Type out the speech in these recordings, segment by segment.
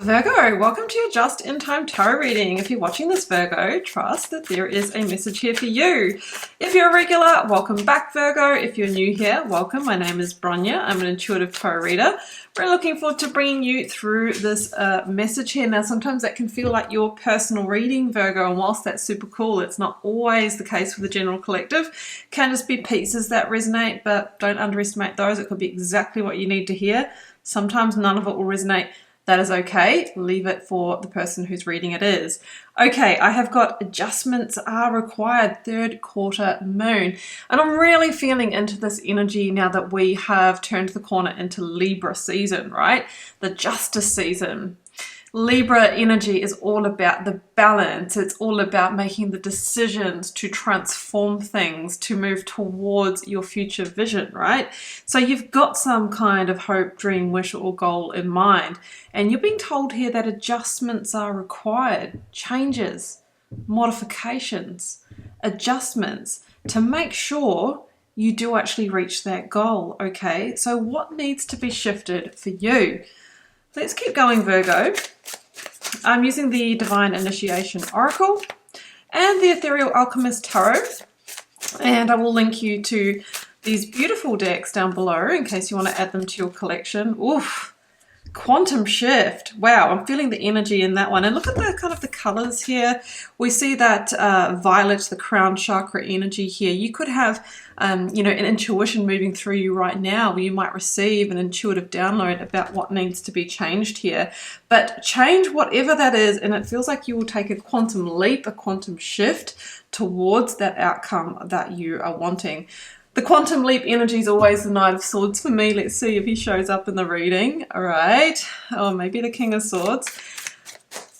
Virgo, welcome to your Just in Time Tarot reading. If you're watching this, Virgo, trust that there is a message here for you. If you're a regular, welcome back, Virgo. If you're new here, welcome. My name is BRONYA. I'm an intuitive tarot reader. We're looking forward to bringing you through this message here. Now, sometimes that can feel like your personal reading, Virgo, and whilst that's super cool, it's not always the case with the general collective. Can just be pieces that resonate, but don't underestimate those. It could be exactly what you need to hear. Sometimes none of it will resonate. That is okay. Leave it for the person whose reading it is. Okay, I have got adjustments are required, third quarter moon. And I'm really feeling into this energy now that we have turned the corner into Libra season, right? The justice season. Libra energy is all about the balance. It's all about making the decisions to transform things, to move towards your future vision, right? So you've got some kind of hope, dream, wish, or goal in mind. And you're being told here that adjustments are required, changes, modifications, adjustments to make sure you do actually reach that goal, okay? So what needs to be shifted for you? Let's keep going, Virgo. I'm using the Divine Initiation Oracle and the Ethereal Alchemist Tarot, and I will link you to these beautiful decks down below in case you want to add them to your collection. Oof! Quantum shift. Wow, I'm feeling the energy in that one. And look at the kind of the colors here. We see that violet, the crown chakra energy here. You could have, an intuition moving through you right now where you might receive an intuitive download about what needs to be changed here. But change whatever that is, and it feels like you will take a quantum leap, a quantum shift towards that outcome that you are wanting. The quantum leap energy is always the Knight of Swords for me. Let's see if he shows up in the reading. All right. Or maybe the King of Swords.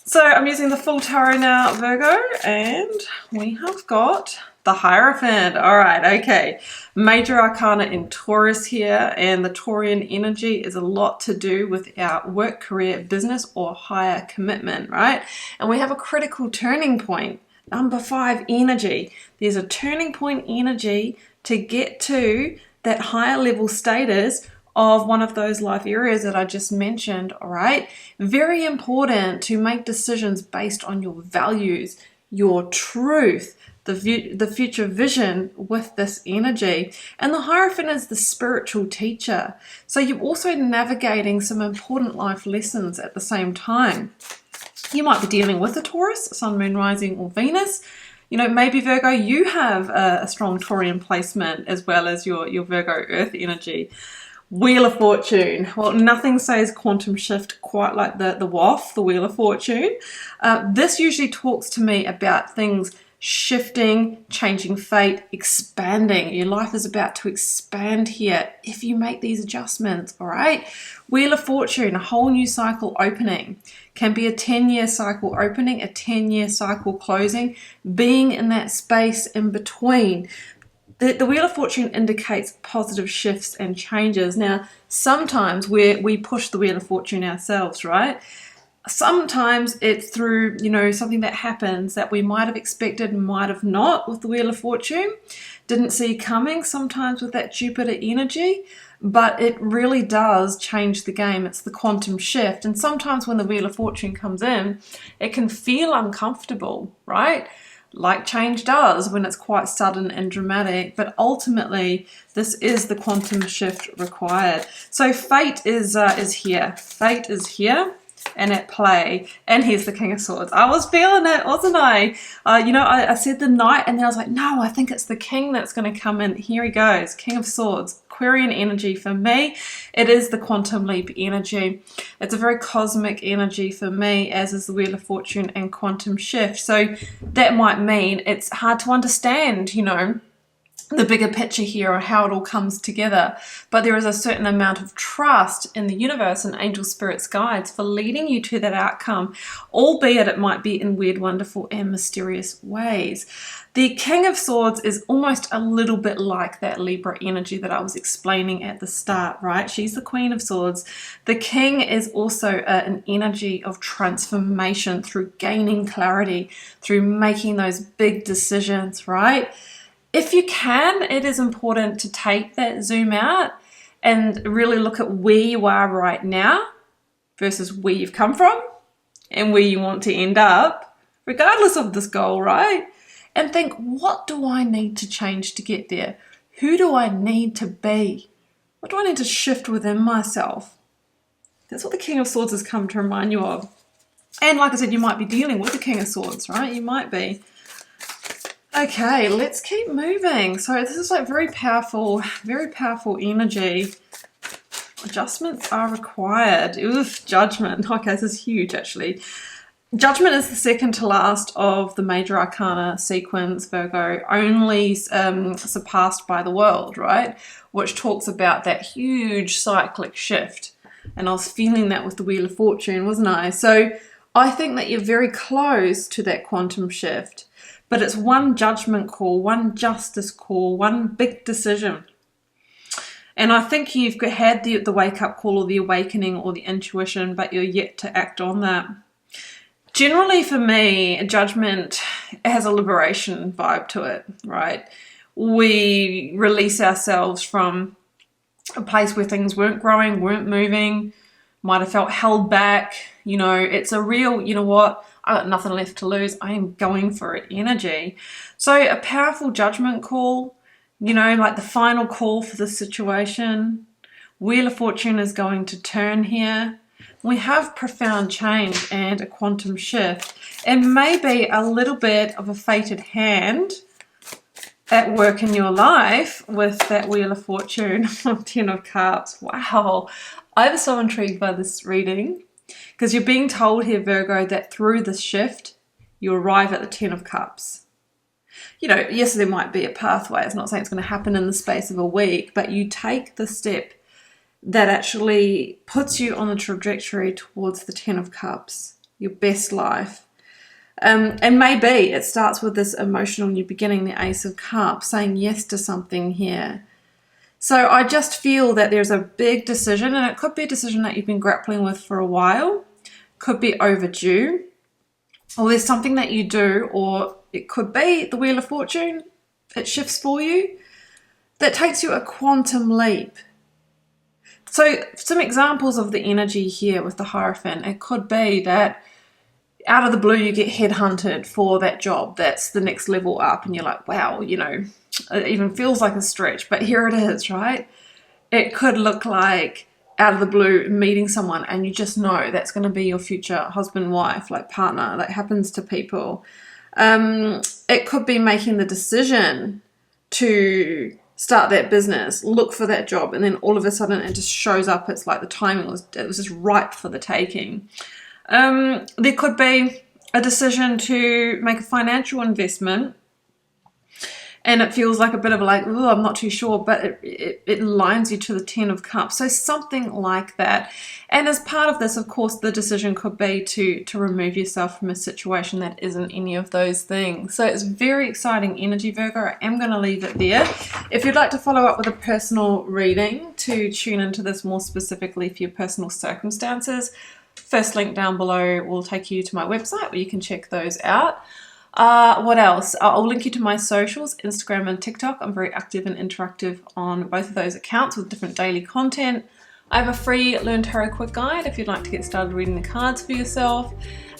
So I'm using the full tarot now, Virgo, and we have got the Hierophant. All right, okay. Major Arcana in Taurus here, and the Taurian energy is a lot to do with our work, career, business, or higher commitment, right? And we have a critical turning point. Number 5, energy. There's a turning point energy to get to that higher level status of one of those life areas that I just mentioned, all right? Very important to make decisions based on your values, your truth, the future vision with this energy. And the Hierophant is the spiritual teacher. So you're also navigating some important life lessons at the same time. You might be dealing with a Taurus, Sun, Moon, Rising, or Venus. You know, maybe Virgo, you have a strong Taurian placement as well as your Virgo Earth energy. Wheel of Fortune. Well, nothing says quantum shift quite like the WOF, the Wheel of Fortune. This usually talks to me about things shifting, changing fate, expanding. Your life is about to expand here if you make these adjustments, all right? Wheel of Fortune, a whole new cycle opening. Can be a 10-year cycle opening, a 10-year cycle closing, being in that space in between. The Wheel of Fortune indicates positive shifts and changes. Now, sometimes we push the Wheel of Fortune ourselves, right? Sometimes it's through, something that happens that we might have expected, might have not with the Wheel of Fortune, didn't see coming, sometimes with that Jupiter energy, but it really does change the game. It's the quantum shift. And sometimes when the Wheel of Fortune comes in, it can feel uncomfortable, right? Like change does when it's quite sudden and dramatic, but ultimately this is the quantum shift required. So fate is here. Fate is here and at play. And here's the King of Swords. I was feeling it, wasn't I? I said the Knight, and then I was like, no, I think it's the King that's going to come in. Here he goes, King of Swords. Aquarian energy for me. It is the quantum leap energy. It's a very cosmic energy for me, as is the Wheel of Fortune and quantum shift. So that might mean it's hard to understand, the bigger picture here or how it all comes together. But there is a certain amount of trust in the universe and angel spirits guides for leading you to that outcome, albeit it might be in weird, wonderful, and mysterious ways. The King of Swords is almost a little bit like that Libra energy that I was explaining at the start, right? She's the Queen of Swords. The King is also an energy of transformation through gaining clarity, through making those big decisions, right? If you can, it is important to take that zoom out and really look at where you are right now versus where you've come from. and where you want to end up, regardless of this goal, right? And think, what do I need to change to get there? Who do I need to be? What do I need to shift within myself? That's what the King of Swords has come to remind you of. And like I said, you might be dealing with the King of Swords, right? You might be. Okay, let's keep moving. So this is like very powerful energy. Adjustments are required. Oof, Judgment. Okay, this is huge actually. Judgment is the second to last of the major arcana sequence, Virgo, only surpassed by the World, right? Which talks about that huge cyclic shift. And I was feeling that with the Wheel of Fortune, wasn't I? So I think that you're very close to that quantum shift. But it's one judgment call, one justice call, one big decision. And I think you've had the wake-up call or the awakening or the intuition, but you're yet to act on that. Generally for me, judgment has a liberation vibe to it, right? We release ourselves from a place where things weren't growing, weren't moving, might have felt held back. You know, it's a real, you know what, I got nothing left to lose, I am going for it energy. So a powerful judgment call, you know, like the final call for the situation. Wheel of Fortune is going to turn here. We have profound change and a quantum shift, and maybe a little bit of a fated hand at work in your life with that Wheel of Fortune, 10 of Cups. Wow, I'm so intrigued by this reading because you're being told here, Virgo, that through this shift, you arrive at the 10 of Cups. You know, yes, there might be a pathway. It's not saying it's going to happen in the space of a week, but you take the step that actually puts you on the trajectory towards the 10 of Cups, your best life. And maybe it starts with this emotional new beginning, the Ace of Cups, saying yes to something here. So I just feel that there's a big decision, and it could be a decision that you've been grappling with for a while, could be overdue, or there's something that you do, or it could be the Wheel of Fortune, it shifts for you, that takes you a quantum leap. So some examples of the energy here with the Hierophant, it could be that out of the blue you get headhunted for that job that's the next level up, and you're like, wow, you know, it even feels like a stretch, but here it is, right? It could look like out of the blue meeting someone and you just know that's going to be your future husband, wife, like partner. That happens to people. It could be making the decision to start that business, look for that job, and then all of a sudden it just shows up. It's like the timing was just ripe for the taking. There could be a decision to make a financial investment, and it feels like a bit of like, oh, I'm not too sure, but it aligns you to the 10 of Cups. So something like that. And as part of this, of course, the decision could be to remove yourself from a situation that isn't any of those things. So it's very exciting energy, Virgo. I am going to leave it there. If you'd like to follow up with a personal reading to tune into this more specifically for your personal circumstances, first link down below will take you to my website where you can check those out. What else? I'll link you to my socials, Instagram and TikTok. I'm very active and interactive on both of those accounts with different daily content. I have a free Learn Tarot Quick Guide if you'd like to get started reading the cards for yourself.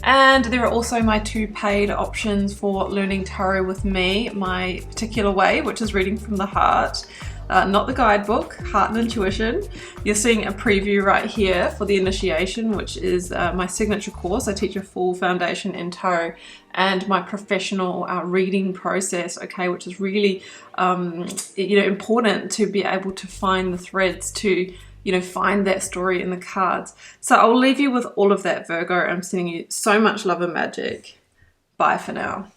And there are also my 2 paid options for learning tarot with me, my particular way, which is reading from the heart. Not the guidebook, Heart and Intuition. You're seeing a preview right here for the initiation, which is my signature course. I teach a full foundation in tarot, and my professional reading process, okay, which is really important to be able to find the threads to find that story in the cards. So I'll leave you with all of that, Virgo. I'm sending you so much love and magic. Bye for now.